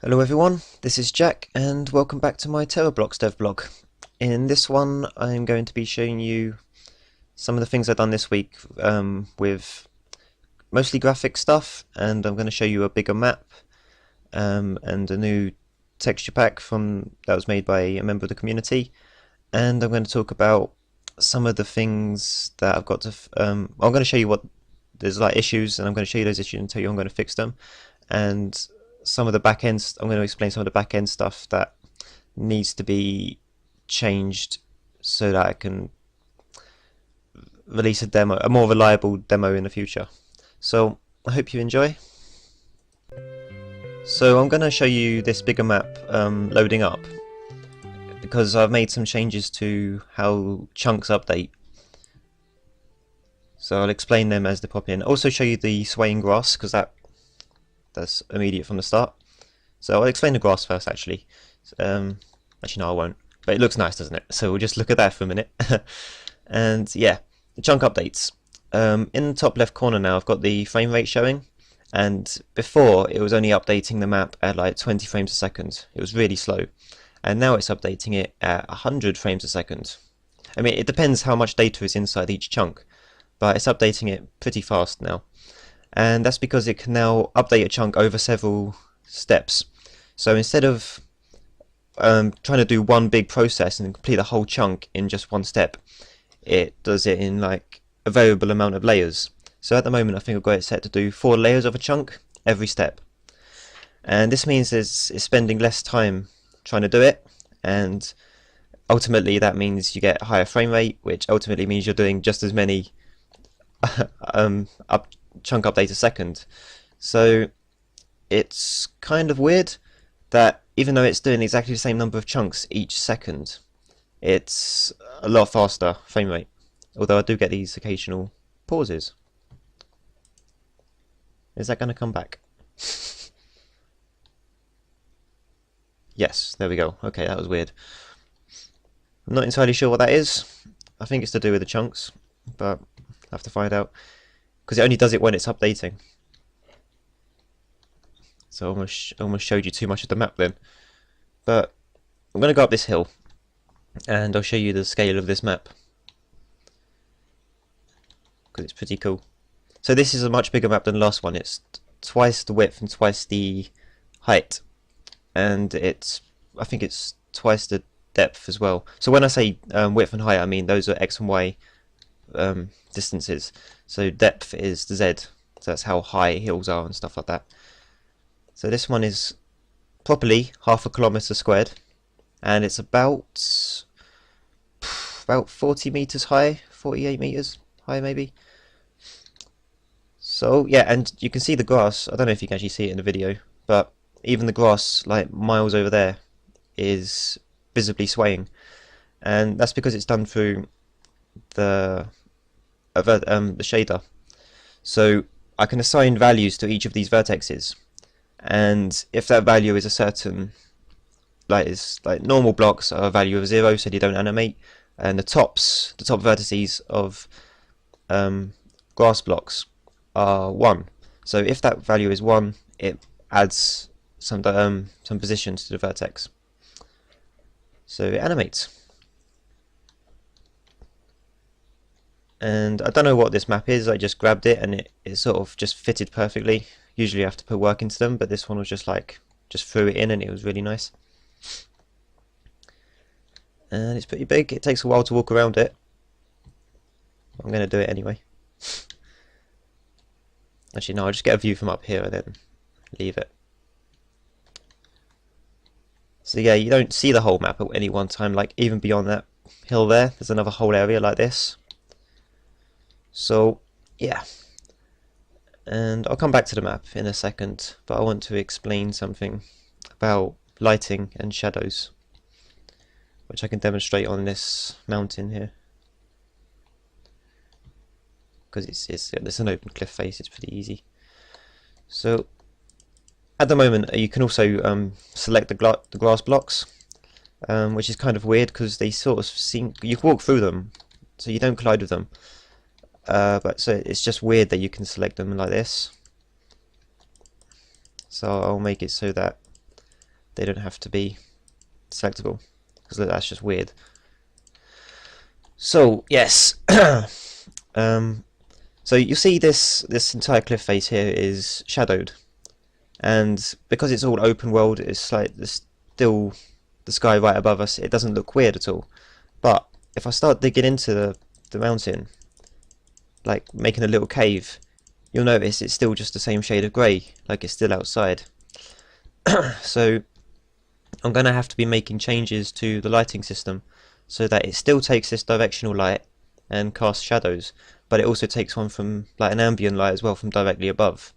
Hello everyone, this is Jack and welcome back to my Terrablox devblog. In this one I'm going to be showing you some of the things I've done this week with mostly graphic stuff, and I'm going to show you a bigger map and a new texture pack that was made by a member of the community, and I'm going to talk about some of the things that I've got to I'm going to show you what there's like issues, and I'm going to show you those issues and tell you how I'm going to fix them, and some of the back end. I'm going to explain some of the back end stuff that needs to be changed so that I can release a demo, a more reliable demo in the future. So I hope you enjoy. So I'm going to show you this bigger map loading up because I've made some changes to how chunks update. So I'll explain them as they pop in. Also show you the swaying grass because that's immediate from the start. So I'll explain the grass first actually. Actually no, I won't. But it looks nice, doesn't it? So we'll just look at that for a minute. And yeah, the chunk updates. In the top left corner now I've got the frame rate showing, and before it was only updating the map at like 20 frames a second. It was really slow. And now it's updating it at 100 frames a second. I mean, it depends how much data is inside each chunk, but it's updating it pretty fast now. And that's because it can now update a chunk over several steps. So instead of trying to do one big process and complete a whole chunk in just one step, it does it in like a variable amount of layers. So at the moment I think I've got it set to do 4 layers of a chunk every step. And this means it's spending less time trying to do it, and ultimately that means you get a higher frame rate, which ultimately means you're doing just as many chunk update a second. So it's kind of weird that even though it's doing exactly the same number of chunks each second, it's a lot faster frame rate. Although I do get these occasional pauses. Is that going to come back? Yes, there we go. Okay, that was weird. I'm not entirely sure what that is. I think it's to do with the chunks, but I'll have to find out, because it only does it when it's updating. So I almost showed you too much of the map then. But I'm going to go up this hill and I'll show you the scale of this map, because it's pretty cool. So this is a much bigger map than the last one. It's twice the width and twice the height, and I think it's twice the depth as well. So when I say width and height, I mean those are X and Y distances. So depth is the Z, so that's how high hills are and stuff like that. So this one is properly 0.5 kilometre squared, and it's about 40 meters high, 48 meters high maybe. So yeah, and you can see the grass. I don't know if you can actually see it in the video, but even the grass like miles over there is visibly swaying, and that's because it's done through the shader. So I can assign values to each of these vertexes, and if that value is a certain, like normal blocks are a value of 0, so they don't animate, and the top vertices of grass blocks are 1. So if that value is 1, it adds some positions to the vertex, so it animates. And I don't know what this map is. I just grabbed it and it sort of just fitted perfectly. Usually I have to put work into them, but this one was just threw it in and it was really nice. And it's pretty big. It takes a while to walk around it. I'm going to do it anyway. Actually no, I'll just get a view from up here and then leave it. So yeah, you don't see the whole map at any one time. Like even beyond that hill there's another whole area like this. So yeah, and I'll come back to the map in a second, but I want to explain something about lighting and shadows, which I can demonstrate on this mountain here, because it's an open cliff face. It's pretty easy. So at the moment you can also select the grass blocks, which is kind of weird because they sort of seem, you can walk through them so you don't collide with them. But so it's just weird that you can select them like this. So I'll make it so that They don't have to be selectable, because that's just weird. So yes, so you see this entire cliff face here is shadowed, and because it's all open world, it's like there's still the sky right above us. It doesn't look weird at all. But if I start digging into the mountain, like making a little cave, you'll notice it's still just the same shade of grey, like it's still outside. So I'm going to have to be making changes to the lighting system so that it still takes this directional light and casts shadows, but it also takes one from like an ambient light as well from directly above,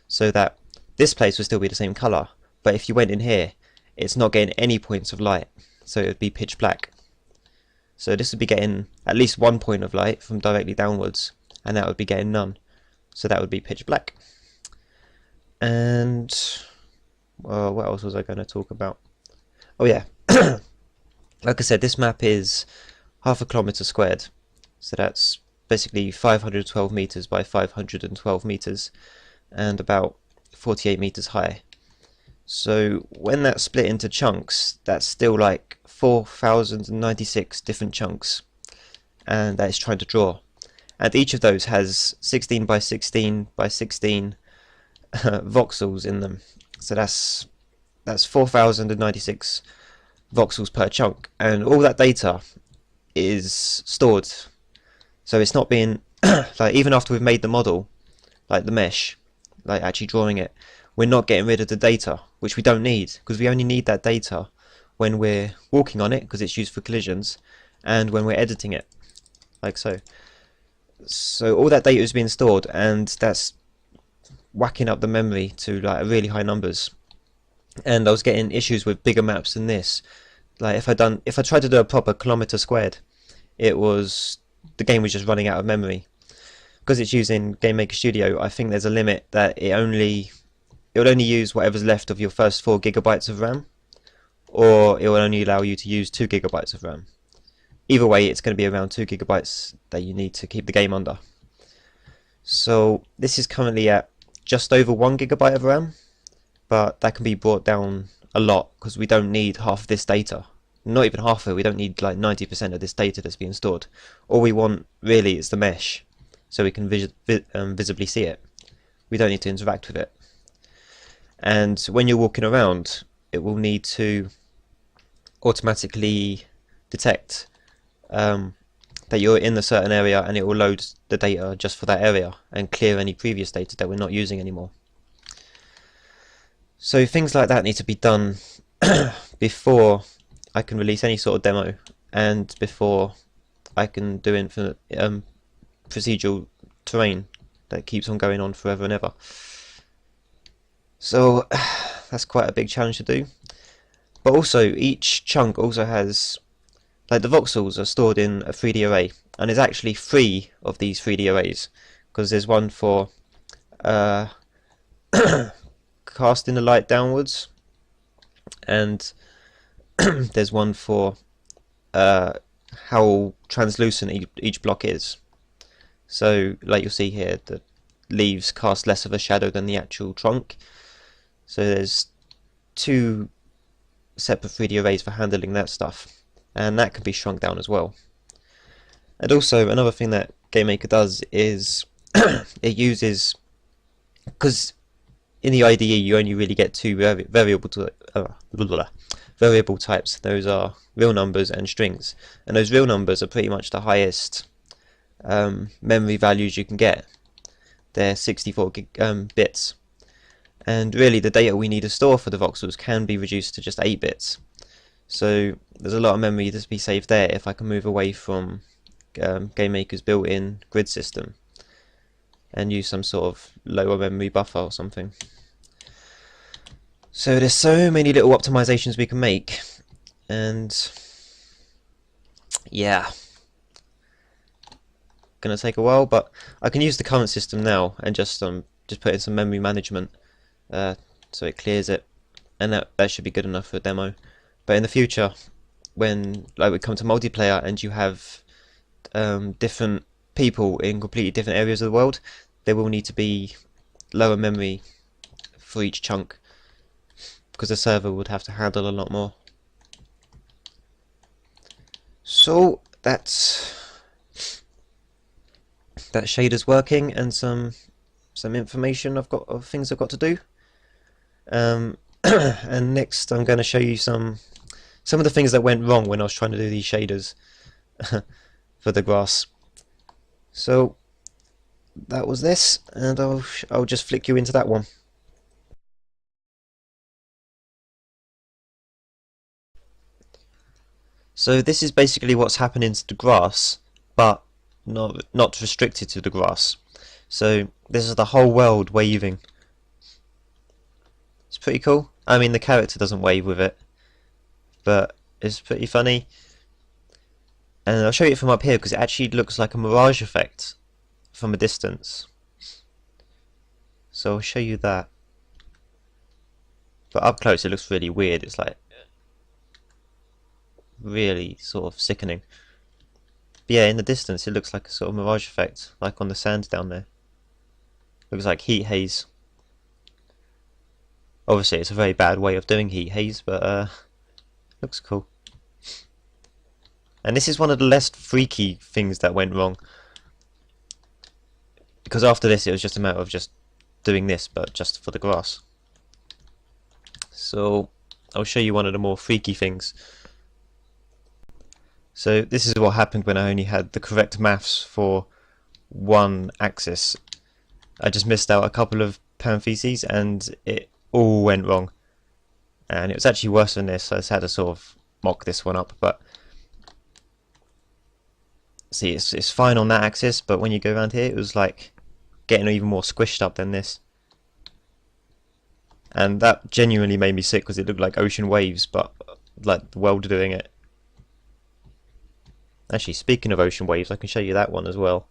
so that this place will still be the same colour, but if you went in here, it's not getting any points of light, so it would be pitch black. So this would be getting at least 1 point of light from directly downwards, and that would be getting none, so that would be pitch black. And what else was I going to talk about? Oh yeah, like I said, this map is 1/2 kilometre squared, so that's basically 512 meters by 512 meters, and about 48 meters high. So when that's split into chunks, that's still like 4,096 different chunks, and that is trying to draw. And each of those has 16 by 16 by 16 voxels in them. So that's 4,096 voxels per chunk, and all that data is stored. So it's not being like, even after we've made the model, like the mesh, like actually drawing it, we're not getting rid of the data, which we don't need, because we only need that data when we're walking on it, because it's used for collisions, and when we're editing it, like so. So all that data is being stored, and that's whacking up the memory to like really high numbers. And I was getting issues with bigger maps than this. Like if I tried to do a proper kilometre squared, the game was just running out of memory. Because it's using Game Maker Studio, I think there's a limit that it will only use whatever's left of your first 4 gigabytes of RAM, or it will only allow you to use 2 gigabytes of RAM. Either way, it's going to be around 2 gigabytes that you need to keep the game under. So this is currently at just over 1 gigabyte of RAM, but that can be brought down a lot because we don't need half of this data. Not even half of it, we don't need like 90% of this data that's being stored. All we want really is the mesh, so we can visibly see it. We don't need to interact with it. And when you're walking around, it will need to automatically detect that you're in a certain area, and it will load the data just for that area and clear any previous data that we're not using anymore. So things like that need to be done before I can release any sort of demo, and before I can do infinite procedural terrain that keeps on going on forever and ever. So that's quite a big challenge to do. But also each chunk also has, like the voxels are stored in a 3D array, and there's actually 3 of these 3D arrays, because there's one for casting the light downwards, and there's one for how translucent each block is. So like you'll see here, the leaves cast less of a shadow than the actual trunk. So there's 2 separate 3D arrays for handling that stuff, and that can be shrunk down as well. And also another thing that GameMaker does is it uses, because in the IDE you only really get 2 variable types. Those are real numbers and strings, and those real numbers are pretty much the highest memory values you can get. They're 64 bits, and really the data we need to store for the voxels can be reduced to just 8 bits. So there's a lot of memory to be saved there if I can move away from GameMaker's built-in grid system and use some sort of lower memory buffer or something. So there's so many little optimizations we can make, and yeah, gonna take a while, but I can use the current system now and just put in some memory management so it clears it, and that should be good enough for a demo. But in the future, when like we come to multiplayer and you have different people in completely different areas of the world, there will need to be lower memory for each chunk, because the server would have to handle a lot more. So that shader's working, and some information of things I've got to do. And next I'm going to show you some of the things that went wrong when I was trying to do these shaders for the grass. So that was this, and I'll just flick you into that one. So this is basically what's happening to the grass, but not restricted to the grass. So this is the whole world waving. It's pretty cool. I mean, the character doesn't wave with it, but it's pretty funny. And I'll show you it from up here because it actually looks like a mirage effect from a distance. So I'll show you that. But up close it looks really weird. It's like really sort of sickening. But yeah, in the distance it looks like a sort of mirage effect, like on the sand down there. Looks like heat haze. Obviously it's a very bad way of doing heat haze, but looks cool. And this is one of the less freaky things that went wrong, because after this it was just a matter of just doing this, but just for the grass. So I'll show you one of the more freaky things. So this is what happened when I only had the correct maths for one axis. I just missed out a couple of parentheses and it all went wrong. And it was actually worse than this, so I just had to sort of mock this one up. But see, it's fine on that axis, but when you go around here it was like getting even more squished up than this. And that genuinely made me sick because it looked like ocean waves, but like the world doing it. Actually, speaking of ocean waves, I can show you that one as well.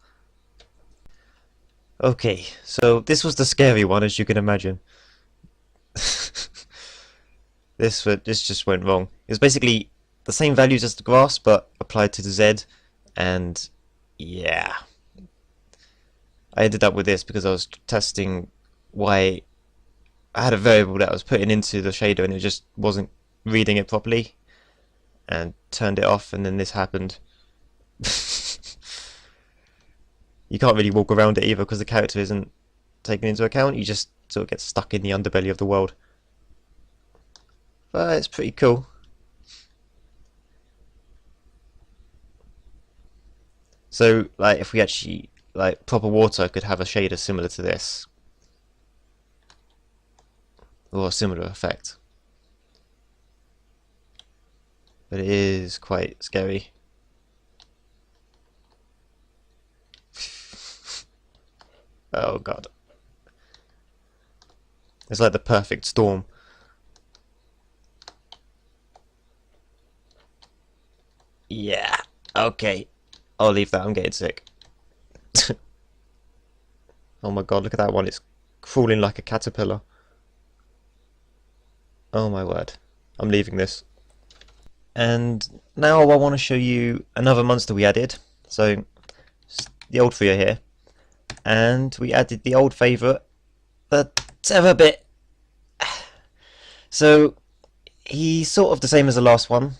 Okay, so this was the scary one, as you can imagine. This just went wrong. It was basically the same values as the grass, but applied to the Z, and yeah. I ended up with this because I was testing why I had a variable that I was putting into the shader and it just wasn't reading it properly, and turned it off, and then this happened. You can't really walk around it either because the character isn't taken into account. You just sort of get stuck in the underbelly of the world. But it's pretty cool. So like if we actually like proper water could have a shader similar to this, or a similar effect. But it is quite scary. Oh god. It's like the perfect storm. Yeah, okay. I'll leave that, I'm getting sick. Oh my god, look at that one, it's crawling like a caterpillar. Oh my word. I'm leaving this. And now I want to show you another monster we added. So, the old three are here. And we added the old favourite, the Terrablox. So he's sort of the same as the last one,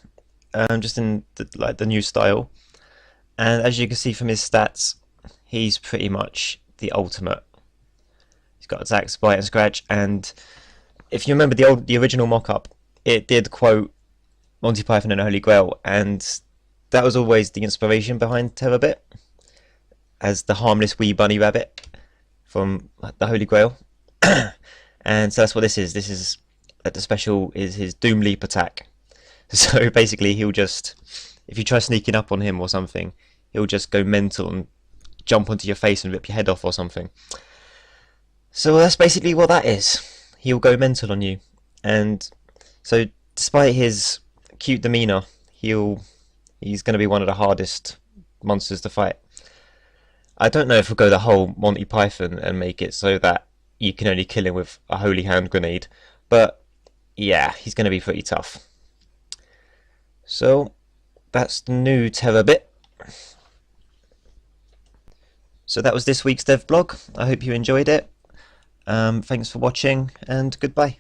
just in the new style. And as you can see from his stats, he's pretty much the ultimate. He's got attacks, bite, and scratch. And if you remember the original mock-up, it did quote Monty Python and the Holy Grail, and that was always the inspiration behind Terrablox, as the harmless wee bunny rabbit from the Holy Grail. And so that's what this is. This is the special is his Doom Leap attack. So basically he'll just, if you try sneaking up on him or something, he'll just go mental and jump onto your face and rip your head off or something. So that's basically what that is. He'll go mental on you. And so despite his cute demeanour, he's going to be one of the hardest monsters to fight. I don't know if we'll go the whole Monty Python and make it so that you can only kill him with a holy hand grenade, but yeah, he's going to be pretty tough. So that's the new Terrablox. So that was this week's Devblog. I hope you enjoyed it. Thanks for watching, and goodbye.